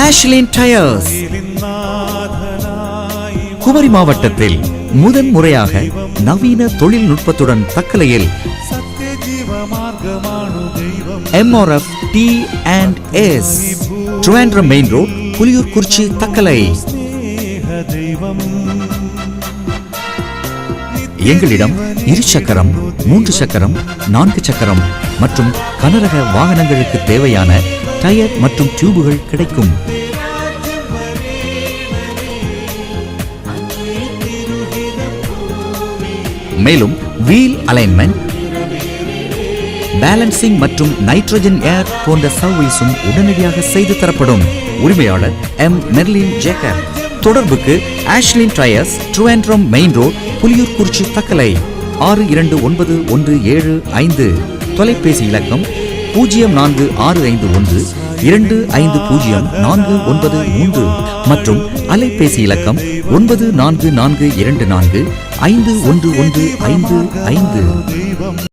Ashlin tyres. Kumari மாவட்டத்தில் முதன் முறையாக நவீன தொழில்நுட்பத்துடன் தக்கலையில் MRF T&S Trivandrum main road, Puliyur Kurichi, Thakkalai. எங்களிடம் 2 சக்கரம், 3 சக்கரம், 4 சக்கரம் மற்றும் கனரக வாகனங்களுக்கு தேவையான டயர் மற்றும் டியூபுகள் கிடைக்கும். மேலும் வீல் அலைன்மெண்ட், பேலன்சிங் மற்றும் நைட்ரஜன் ஏர் போன்ற சர்வீஸும் உடனடியாக செய்து தரப்படும். உரிமையாளர் M. Merlin Jacob. தொடர்புக்கு Ashlin tyres, Trivandrum main road, Puliyur Kurichi, Thakkalai 629175. தொலைபேசி இலக்கம் 04651 250493 மற்றும் அலைபேசி இலக்கம் 94424 51155.